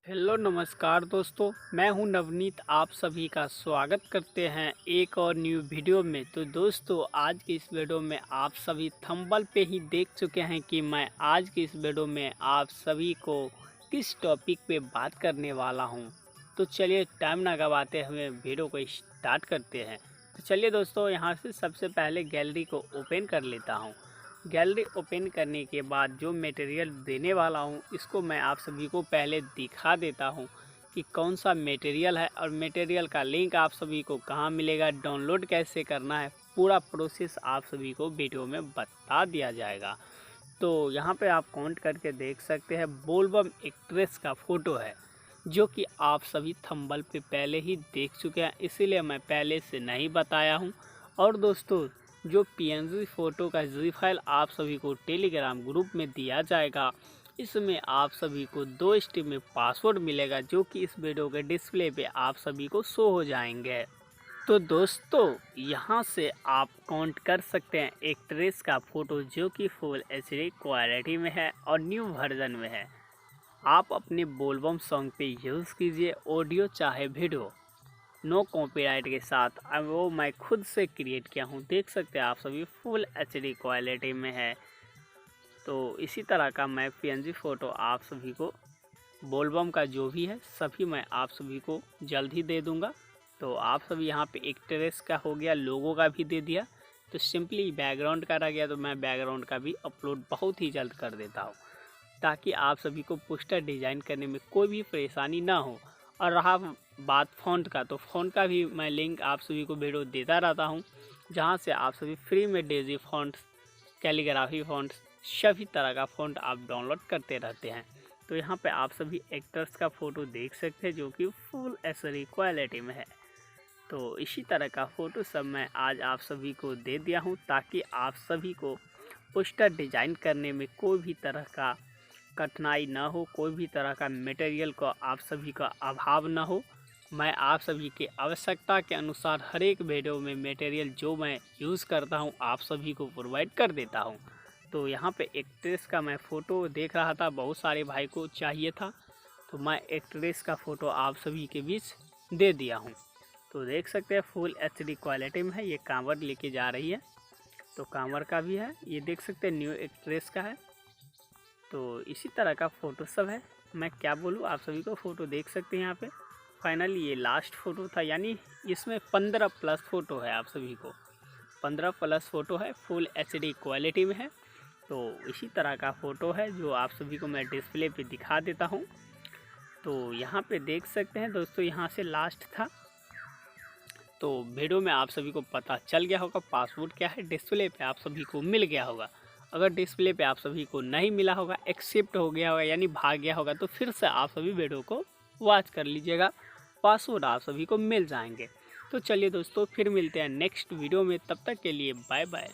Hello नमस्कार दोस्तों, मैं हूं नवनीत। आप सभी का स्वागत करते हैं एक और न्यू वीडियो में। तो दोस्तों, आज की इस वीडियो में आप सभी थंबनेल पे ही देख चुके हैं कि मैं आज की इस वीडियो में आप सभी को किस टॉपिक पे बात करने वाला हूं। तो चलिए टाइम ना गवाते हुए वीडियो को स्टार्ट करते हैं। तो चलिए दोस्तों, यहां से सबसे पहले गैलरी को ओपन कर लेता हूँ। गैलरी ओपन करने के बाद जो मटेरियल देने वाला हूँ, इसको मैं आप सभी को पहले दिखा देता हूँ कि कौन सा मटेरियल है और मटेरियल का लिंक आप सभी को कहाँ मिलेगा, डाउनलोड कैसे करना है, पूरा प्रोसेस आप सभी को वीडियो में बता दिया जाएगा। तो यहाँ पे आप काउंट करके देख सकते हैं, बोलबम एक्ट्रेस का फ़ोटो है जो कि आप सभी थंबनेल पे पहले ही देख चुके हैं, इसीलिए मैं पहले से नहीं बताया हूँ। और दोस्तों, जो पीएनजी फ़ोटो का जी फाइल आप सभी को टेलीग्राम ग्रुप में दिया जाएगा, इसमें आप सभी को 2 स्टेप में पासवर्ड मिलेगा जो कि इस वीडियो के डिस्प्ले पे आप सभी को शो हो जाएंगे। तो दोस्तों, यहाँ से आप काउंट कर सकते हैं एक्ट्रेस का फ़ोटो जो कि फुल एचडी क्वालिटी में है और न्यू वर्जन में है। आप अपने बोलबम सॉन्ग पे यूज़ कीजिए, ऑडियो चाहे वीडियो, नो कॉपीराइट के साथ। अब वो मैं खुद से क्रिएट किया हूँ, देख सकते हैं आप सभी फुल एचडी क्वालिटी में है। तो इसी तरह का मैं पीएनजी फ़ोटो आप सभी को, बोलबम का जो भी है सभी मैं आप सभी को जल्द ही दे दूँगा। तो आप सभी यहाँ पे एक्ट्रेस का हो गया, लोगो का भी दे दिया, तो सिंपली बैकग्राउंड का रह गया, तो मैं बैकग्राउंड का भी अपलोड बहुत ही जल्द कर देता हूँ ताकि आप सभी को पोस्टर डिज़ाइन करने में कोई भी परेशानी ना हो। और रहा बात फ़ॉन्ट का, तो फ़ॉन्ट का भी मैं लिंक आप सभी को वीडियो देता रहता हूँ, जहाँ से आप सभी फ्री में डेजी फ़ॉन्ट्स, कैलीग्राफी फ़ॉन्ट्स, सभी तरह का फ़ॉन्ट आप डाउनलोड करते रहते हैं। तो यहाँ पे आप सभी एक्टर्स का फ़ोटो देख सकते हैं जो कि फुल एचडी क्वालिटी में है। तो इसी तरह का फ़ोटो सब मैं आज आप सभी को दे दिया हूँ ताकि आप सभी को पोस्टर डिज़ाइन करने में कोई भी तरह का कठिनाई ना हो, कोई भी तरह का मटेरियल को आप सभी का अभाव ना हो। मैं आप सभी के आवश्यकता के अनुसार हर एक वीडियो में मटेरियल जो मैं यूज़ करता हूं आप सभी को प्रोवाइड कर देता हूं। तो यहाँ पे एक्ट्रेस का मैं फ़ोटो देख रहा था, बहुत सारे भाई को चाहिए था, तो मैं एक्ट्रेस का फ़ोटो आप सभी के बीच दे दिया हूँ। तो देख सकते हैं फुल एचडी क्वालिटी में है। ये कांवर लेके जा रही है, तो कांवर का भी है, ये देख सकते हैं न्यू एक्ट्रेस का है। तो इसी तरह का फ़ोटो सब है, मैं क्या बोलूँ, आप सभी को फ़ोटो देख सकते हैं यहाँ पे। फाइनली ये लास्ट फ़ोटो था, यानी इसमें 15 प्लस फ़ोटो है, आप सभी को 15 प्लस फ़ोटो है, फुल एचडी क्वालिटी में है। तो इसी तरह का फ़ोटो है जो आप सभी को मैं डिस्प्ले पे दिखा देता हूँ। तो यहाँ पे देख सकते हैं दोस्तों, यहाँ से लास्ट था। तो वीडियो में आप सभी को पता चल गया होगा पासवर्ड क्या है, डिस्प्ले पे आप सभी को मिल गया होगा। अगर डिस्प्ले पे आप सभी को नहीं मिला होगा, एक्सेप्ट हो गया होगा यानी भाग गया होगा, तो फिर से आप सभी वीडियो को वॉच कर लीजिएगा, पासवर्ड आप सभी को मिल जाएंगे। तो चलिए दोस्तों, फिर मिलते हैं नेक्स्ट वीडियो में, तब तक के लिए बाय बाय।